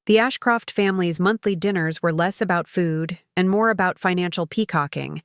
The Ashcroft family's monthly dinners were less about food and more about financial peacocking.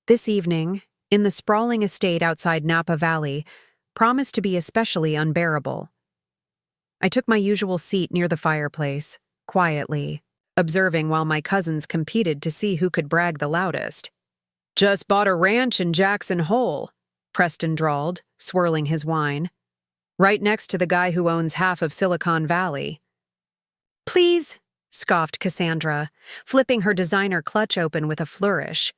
This evening, in the sprawling estate outside Napa Valley, promised to be especially unbearable. I took my usual seat near the fireplace, quietly, observing while my cousins competed to see who could brag the loudest. "Just bought a ranch in Jackson Hole," Preston drawled, swirling his wine. "Right next to the guy who owns half of Silicon Valley." "Please," scoffed Cassandra, flipping her designer clutch open with a flourish.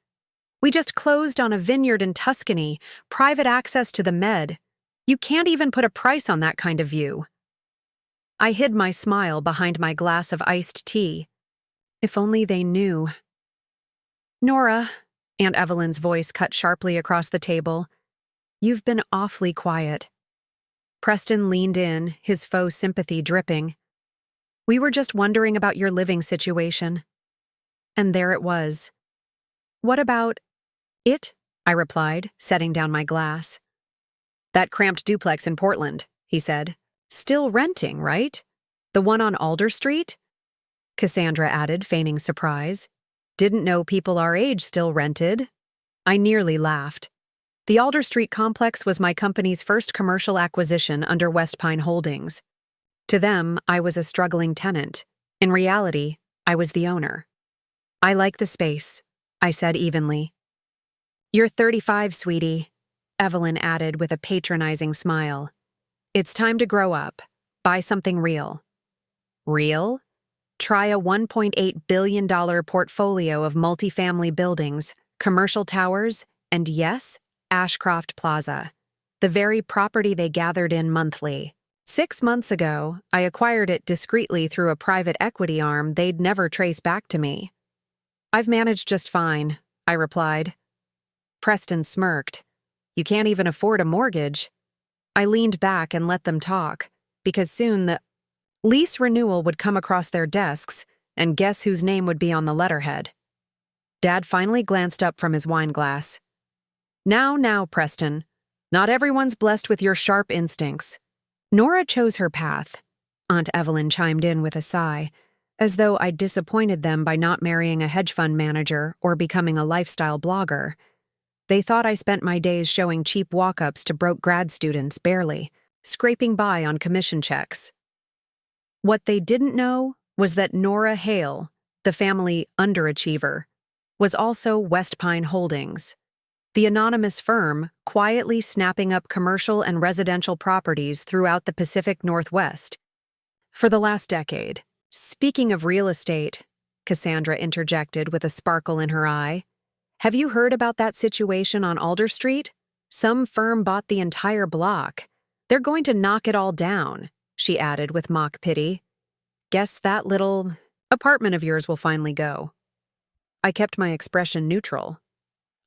"We just closed on a vineyard in Tuscany, private access to the Med. You can't even put a price on that kind of view." I hid my smile behind my glass of iced tea. If only they knew. "Nora," Aunt Evelyn's voice cut sharply across the table, "you've been awfully quiet." Preston leaned in, his faux sympathy dripping. "We were just wondering about your living situation." And there it was. "What about it?" I replied, setting down my glass. "That cramped duplex in Portland," he said. "Still renting, right? The one on Alder Street?" Cassandra added, feigning surprise. "Didn't know people our age still rented." I nearly laughed. The Alder Street complex was my company's first commercial acquisition under Westpine Holdings. To them, I was a struggling tenant. In reality, I was the owner. "I like the space," I said evenly. "You're 35, sweetie," Evelyn added with a patronizing smile. "It's time to grow up. Buy something real." Real? Try a $1.8 billion portfolio of multifamily buildings, commercial towers, and yes, Ashcroft Plaza, the very property they gathered in monthly. 6 months ago, I acquired it discreetly through a private equity arm they'd never trace back to me. "I've managed just fine," I replied. Preston smirked. "You can't even afford a mortgage." I leaned back and let them talk, because soon the lease renewal would come across their desks, and guess whose name would be on the letterhead? Dad finally glanced up from his wine glass. Now, Preston. Not everyone's blessed with your sharp instincts." "Nora chose her path," Aunt Evelyn chimed in with a sigh, as though I'd disappointed them by not marrying a hedge fund manager or becoming a lifestyle blogger. They thought I spent my days showing cheap walk-ups to broke grad students barely, scraping by on commission checks. What they didn't know was that Nora Hale, the family underachiever, was also Westpine Holdings, the anonymous firm quietly snapping up commercial and residential properties throughout the Pacific Northwest. For the last decade. "Speaking of real estate," Cassandra interjected with a sparkle in her eye, "have you heard about that situation on Alder Street? Some firm bought the entire block. They're going to knock it all down," she added with mock pity. "Guess that little apartment of yours will finally go." I kept my expression neutral.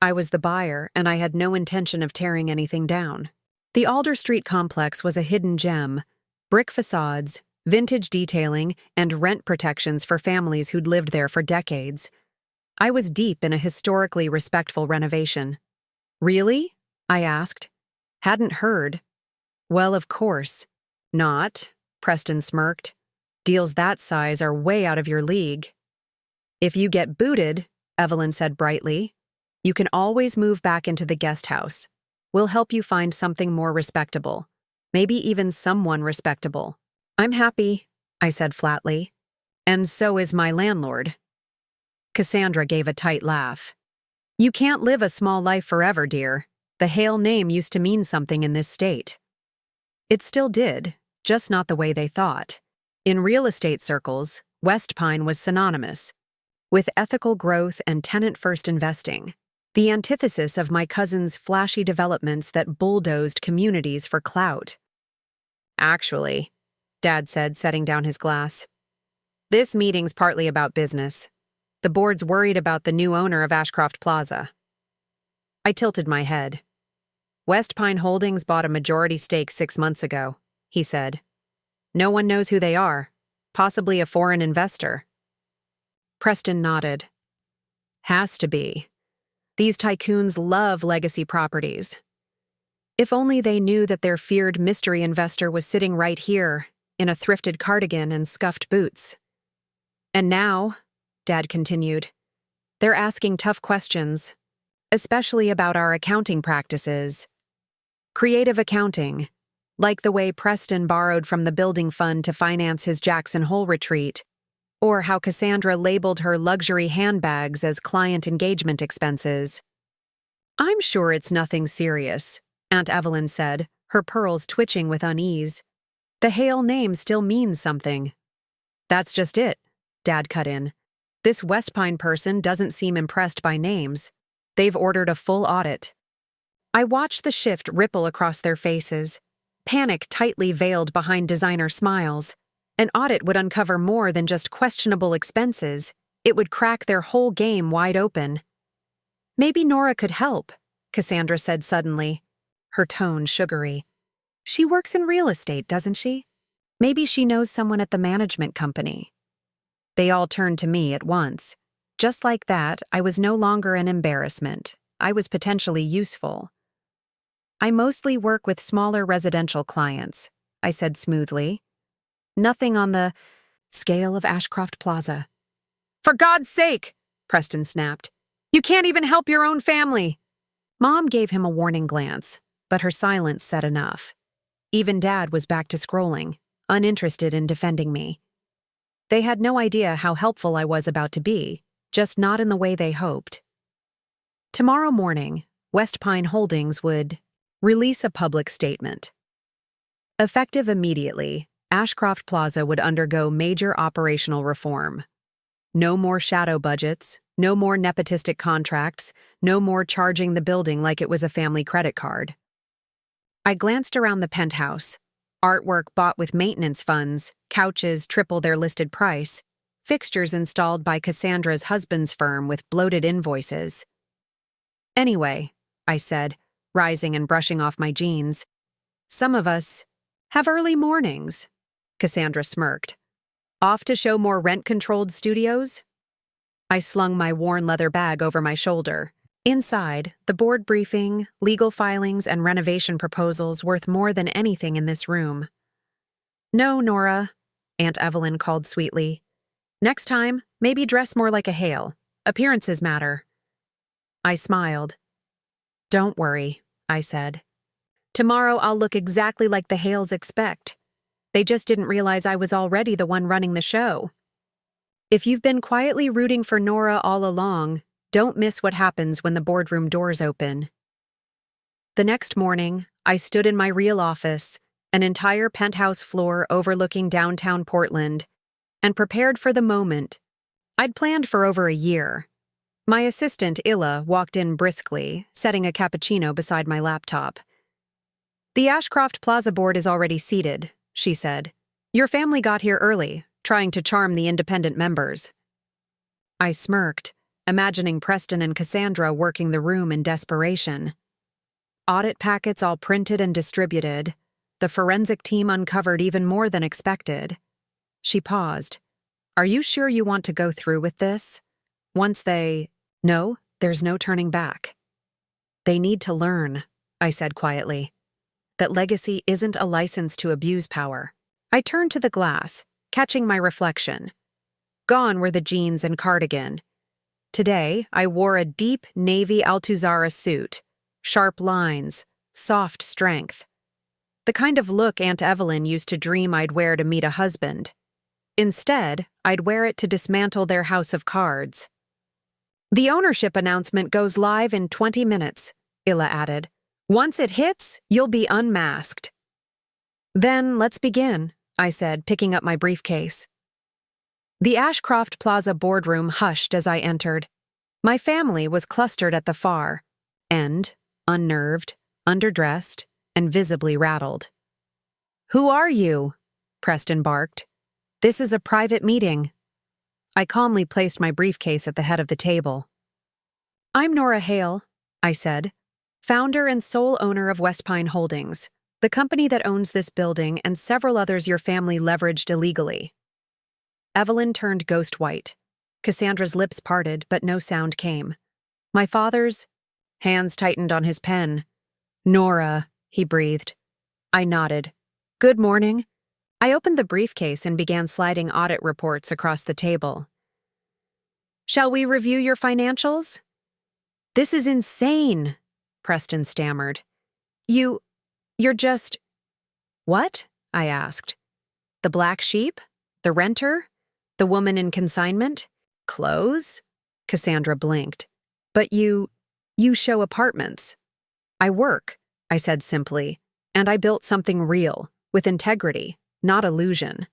I was the buyer, and I had no intention of tearing anything down. The Alder Street complex was a hidden gem: brick facades, vintage detailing, and rent protections for families who'd lived there for decades. I was deep in a historically respectful renovation. "Really?" I asked. "Hadn't heard." "Well, of course. Not," Preston smirked. "Deals that size are way out of your league." "If you get booted," Evelyn said brightly, "you can always move back into the guest house. We'll help you find something more respectable. Maybe even someone respectable." "I'm happy," I said flatly. "And so is my landlord." Cassandra gave a tight laugh. "You can't live a small life forever, dear. The Hale name used to mean something in this state." It still did, just not the way they thought. In real estate circles, Westpine was synonymous with ethical growth and tenant-first investing, the antithesis of my cousin's flashy developments that bulldozed communities for clout. "Actually," Dad said, setting down his glass, "this meeting's partly about business. The board's worried about the new owner of Ashcroft Plaza." I tilted my head. "Westpine Holdings bought a majority stake 6 months ago," he said. "No one knows who they are. Possibly a foreign investor." Preston nodded. "Has to be. These tycoons love legacy properties. If only they knew that their feared mystery investor was sitting right here, in a thrifted cardigan and scuffed boots." And now, Dad continued, they're asking tough questions, especially about our accounting practices. Creative accounting, like the way Preston borrowed from the building fund to finance his Jackson Hole retreat, or how Cassandra labeled her luxury handbags as client engagement expenses. I'm sure it's nothing serious, Aunt Evelyn said, her pearls twitching with unease. The Hale name still means something. That's just it, Dad cut in. This Westpine person doesn't seem impressed by names. They've ordered a full audit. I watched the shift ripple across their faces, panic tightly veiled behind designer smiles. An audit would uncover more than just questionable expenses. It would crack their whole game wide open. Maybe Nora could help, Cassandra said suddenly, her tone sugary. She works in real estate, doesn't she? Maybe she knows someone at the management company. They all turned to me at once. Just like that, I was no longer an embarrassment. I was potentially useful. I mostly work with smaller residential clients, I said smoothly. Nothing on the scale of Ashcroft Plaza. For God's sake, Preston snapped. You can't even help your own family. Mom gave him a warning glance, but her silence said enough. Even Dad was back to scrolling, uninterested in defending me. They had no idea how helpful I was about to be, just not in the way they hoped. Tomorrow morning, Westpine Holdings would release a public statement. Effective immediately, Ashcroft Plaza would undergo major operational reform. No more shadow budgets, no more nepotistic contracts, no more charging the building like it was a family credit card. I glanced around the penthouse. Artwork bought with maintenance funds, couches triple their listed price, fixtures installed by Cassandra's husband's firm with bloated invoices. Anyway, I said, rising and brushing off my jeans, some of us have early mornings. Cassandra smirked. Off to show more rent-controlled studios? I slung my worn leather bag over my shoulder. Inside, the board briefing, legal filings, and renovation proposals worth more than anything in this room. No, Nora, Aunt Evelyn called sweetly. Next time, maybe dress more like a Hale. Appearances matter. I smiled. Don't worry, I said. Tomorrow I'll look exactly like the Hales expect. They just didn't realize I was already the one running the show. If you've been quietly rooting for Nora all along, don't miss what happens when the boardroom doors open. The next morning, I stood in my real office, an entire penthouse floor overlooking downtown Portland, and prepared for the moment. I'd planned for over a year. My assistant, Illa, walked in briskly, setting a cappuccino beside my laptop. The Ashcroft Plaza board is already seated, she said. Your family got here early, trying to charm the independent members. I smirked, imagining Preston and Cassandra working the room in desperation. Audit packets all printed and distributed. The forensic team uncovered even more than expected. She paused. Are you sure you want to go through with this? No, there's no turning back. They need to learn, I said quietly, that legacy isn't a license to abuse power. I turned to the glass, catching my reflection. Gone were the jeans and cardigan. Today, I wore a deep navy Altuzarra suit, sharp lines, soft strength. The kind of look Aunt Evelyn used to dream I'd wear to meet a husband. Instead, I'd wear it to dismantle their house of cards. The ownership announcement goes live in 20 minutes, Illa added. Once it hits, you'll be unmasked. Then let's begin, I said, picking up my briefcase. The Ashcroft Plaza boardroom hushed as I entered. My family was clustered at the far end, unnerved, underdressed, and visibly rattled. Who are you? Preston barked. This is a private meeting. I calmly placed my briefcase at the head of the table. I'm Nora Hale, I said, founder and sole owner of Westpine Holdings, the company that owns this building and several others your family leveraged illegally. Evelyn turned ghost white. Cassandra's lips parted, but no sound came. My father's hands tightened on his pen. Nora, he breathed. I nodded. Good morning. I opened the briefcase and began sliding audit reports across the table. "Shall we review your financials?" "This is insane," Preston stammered. You're just—" "What?" I asked. "The black sheep? The renter? The woman in consignment? Clothes?" Cassandra blinked. "But you show apartments." "I work," I said simply, "and I built something real, with integrity, not illusion."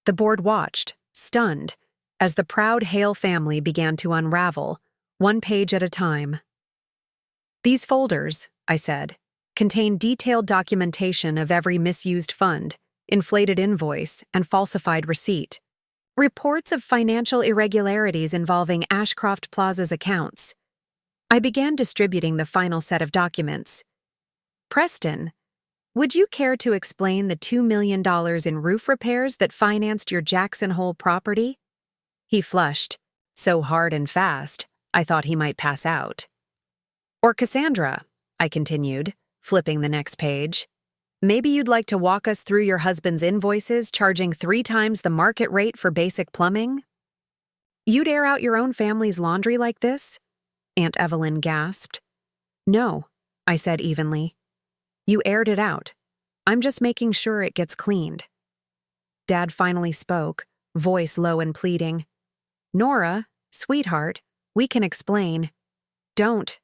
The board watched, stunned, as the proud Hale family began to unravel, one page at a time. "These folders," I said, "contain detailed documentation of every misused fund, inflated invoice, and falsified receipt. Reports of financial irregularities involving Ashcroft Plaza's accounts." I began distributing the final set of documents. "Preston, would you care to explain the $2 million in roof repairs that financed your Jackson Hole property?" He flushed, so hard and fast, I thought he might pass out. "Or Cassandra," I continued, flipping the next page, "maybe you'd like to walk us through your husband's invoices charging 3 times the market rate for basic plumbing?" "You'd air out your own family's laundry like this?" Aunt Evelyn gasped. "No," I said evenly. "You aired it out. I'm just making sure it gets cleaned." Dad finally spoke, voice low and pleading. "Nora, sweetheart, we can explain." "Don't,"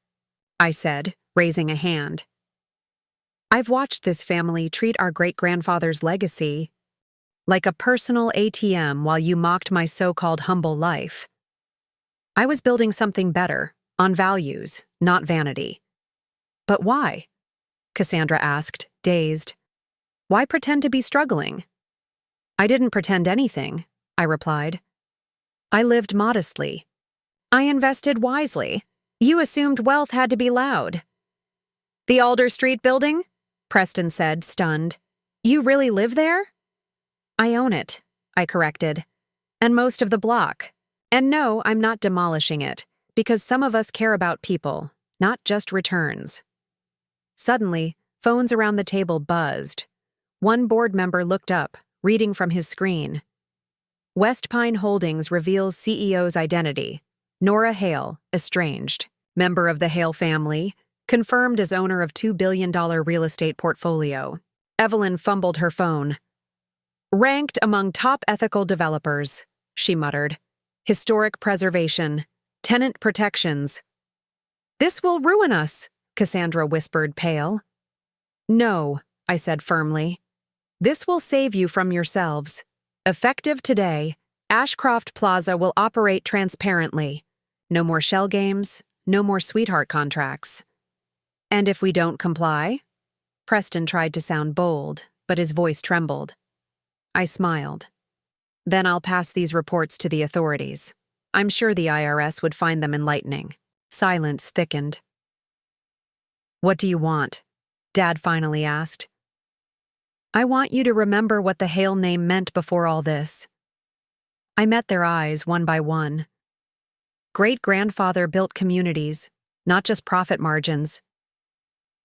I said, raising a hand. "I've watched this family treat our great-grandfather's legacy like a personal ATM while you mocked my so-called humble life. I was building something better, on values, not vanity." "But why?" Cassandra asked, dazed. "Why pretend to be struggling?" "I didn't pretend anything," I replied. "I lived modestly. I invested wisely. You assumed wealth had to be loud." "The Alder Street building?" Preston said, stunned. "You really live there?" "I own it," I corrected. "And most of the block. And no, I'm not demolishing it, because some of us care about people, not just returns." Suddenly, phones around the table buzzed. One board member looked up, reading from his screen. "Westpine Holdings reveals CEO's identity. Nora Hale, estranged, member of the Hale family, confirmed as owner of $2 billion real estate portfolio." Evelyn fumbled her phone. "Ranked among top ethical developers," she muttered. "Historic preservation. Tenant protections." "This will ruin us," Cassandra whispered, pale. "No," I said firmly. "This will save you from yourselves. Effective today, Ashcroft Plaza will operate transparently. No more shell games, no more sweetheart contracts." "And if we don't comply?" Preston tried to sound bold, but his voice trembled. I smiled. "Then I'll pass these reports to the authorities. I'm sure the IRS would find them enlightening." Silence thickened. "What do you want?" Dad finally asked. "I want you to remember what the Hale name meant before all this." I met their eyes one by one. Great-grandfather built communities, not just profit margins.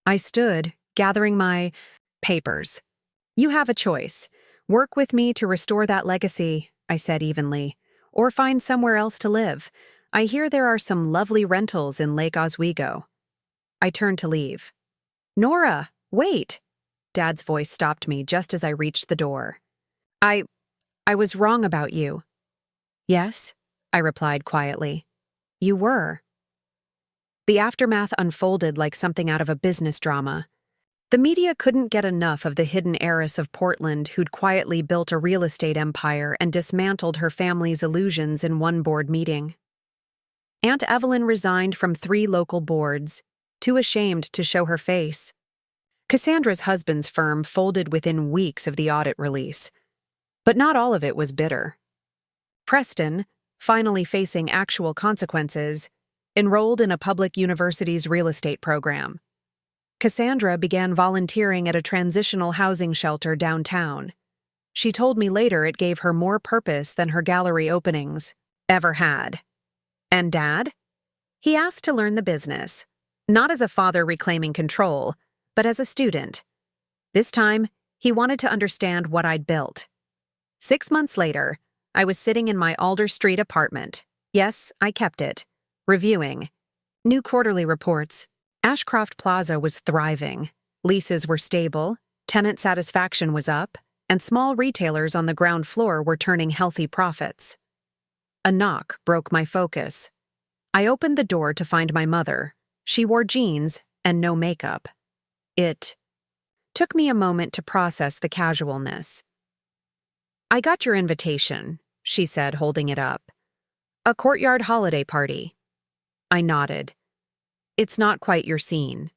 I stood, gathering my papers. "You have a choice. Work with me to restore that legacy," I said evenly, "or find somewhere else to live. I hear there are some lovely rentals in Lake Oswego." I turned to leave. "Nora, wait!" Dad's voice stopped me just as I reached the door. I was wrong about you." "Yes," I replied quietly. "You were." The aftermath unfolded like something out of a business drama. The media couldn't get enough of the hidden heiress of Portland who'd quietly built a real estate empire and dismantled her family's illusions in one board meeting. Aunt Evelyn resigned from 3 local boards, too ashamed to show her face. Cassandra's husband's firm folded within weeks of the audit release. But not all of it was bitter. Preston, finally facing actual consequences, enrolled in a public university's real estate program. Cassandra began volunteering at a transitional housing shelter downtown. She told me later it gave her more purpose than her gallery openings ever had. And Dad? He asked to learn the business, not as a father reclaiming control, but as a student. This time, He wanted to understand what I'd built. 6 months later, I was sitting in my Alder Street apartment. Yes, I kept it. Reviewing. New quarterly reports. Ashcroft Plaza was thriving. Leases were stable, tenant satisfaction was up, and small retailers on the ground floor were turning healthy profits. A knock broke my focus. I opened the door to find my mother. She wore jeans and no makeup. It took me a moment to process the casualness. "I got your invitation," she said, holding it up. "A courtyard holiday party." I nodded. "It's not quite your scene."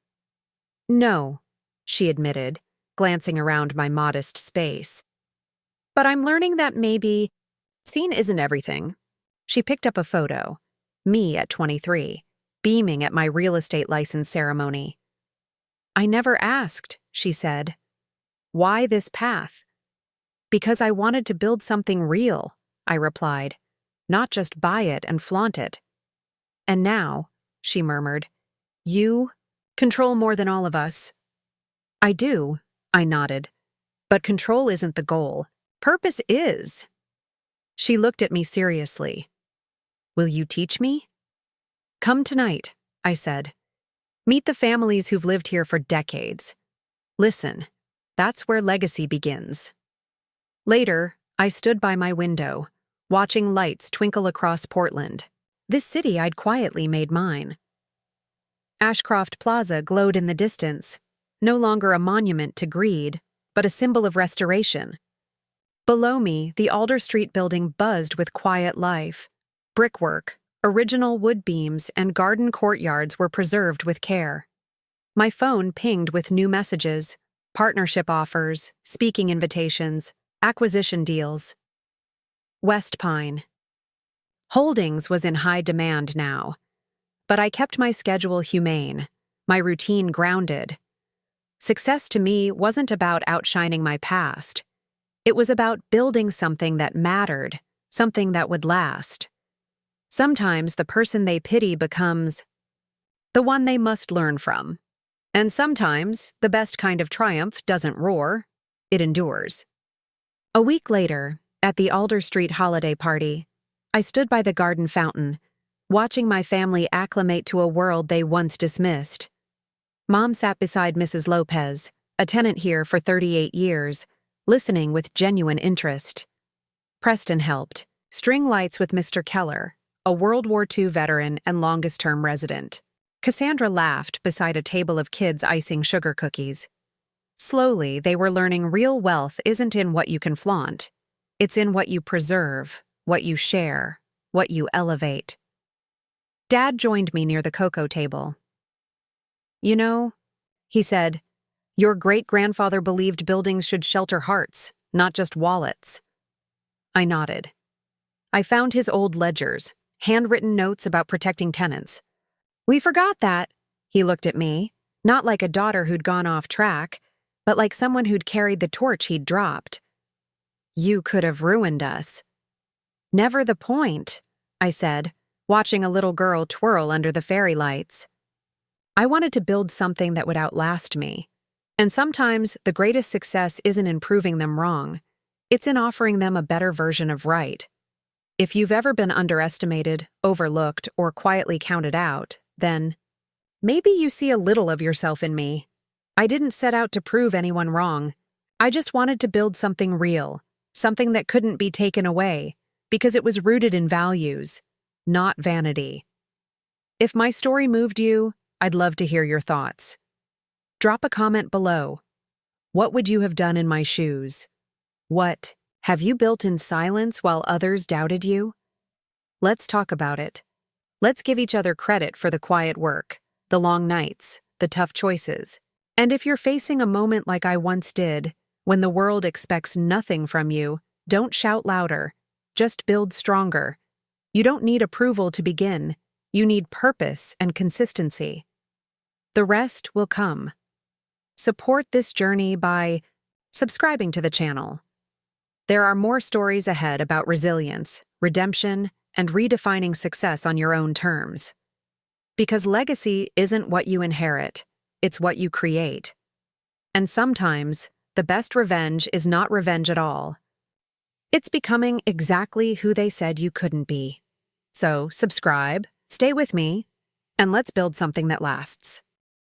"No," she admitted, glancing around my modest space. "But I'm learning that maybe scene isn't everything." She picked up a photo, me at 23, beaming at my real estate license ceremony. "I never asked," she said. "Why this path?" "Because I wanted to build something real," I replied, "not just buy it and flaunt it." "And now," she murmured, "you control more than all of us." "I do," I nodded. "But control isn't the goal. Purpose is." She looked at me seriously. "Will you teach me?" "Come tonight," I said. "Meet the families who've lived here for decades. Listen, that's where legacy begins." Later, I stood by my window, watching lights twinkle across Portland, this city I'd quietly made mine. Ashcroft Plaza glowed in the distance, no longer a monument to greed, but a symbol of restoration. Below me, the Alder Street building buzzed with quiet life. Brickwork, original wood beams, and garden courtyards were preserved with care. My phone pinged with new messages, partnership offers, speaking invitations, acquisition deals. Westpine Holdings was in high demand now, but I kept my schedule humane, my routine grounded. Success to me wasn't about outshining my past. It was about building something that mattered, something that would last. Sometimes the person they pity becomes the one they must learn from. And sometimes the best kind of triumph doesn't roar, it endures. A week later, at the Alder Street holiday party, I stood by the garden fountain, watching my family acclimate to a world they once dismissed. Mom sat beside Mrs. Lopez, a tenant here for 38 years, listening with genuine interest. Preston helped, string lights with Mr. Keller, a World War II veteran and longest-term resident. Cassandra laughed beside a table of kids icing sugar cookies. Slowly, they were learning real wealth isn't in what you can flaunt. It's in what you preserve, what you share, what you elevate. Dad joined me near the cocoa table. "You know," he said, "your great-grandfather believed buildings should shelter hearts, not just wallets." I nodded. I found his old ledgers, handwritten notes about protecting tenants. "We forgot that." He looked at me, not like a daughter who'd gone off track, but like someone who'd carried the torch he'd dropped. "You could have ruined us." "Never the point," I said, watching a little girl twirl under the fairy lights. I wanted to build something that would outlast me. And sometimes the greatest success isn't in proving them wrong. It's in offering them a better version of right. If you've ever been underestimated, overlooked, or quietly counted out, then maybe you see a little of yourself in me. I didn't set out to prove anyone wrong. I just wanted to build something real, something that couldn't be taken away, because it was rooted in values, not vanity. If my story moved you, I'd love to hear your thoughts. Drop a comment below. What would you have done in my shoes? What have you built in silence while others doubted you? Let's talk about it. Let's give each other credit for the quiet work, the long nights, the tough choices. And if you're facing a moment like I once did, when the world expects nothing from you, don't shout louder. Just build stronger. You don't need approval to begin. You need purpose and consistency. The rest will come. Support this journey by subscribing to the channel. There are more stories ahead about resilience, redemption, and redefining success on your own terms. Because legacy isn't what you inherit, it's what you create. And sometimes, the best revenge is not revenge at all. It's becoming exactly who they said you couldn't be. So, subscribe, stay with me, and let's build something that lasts.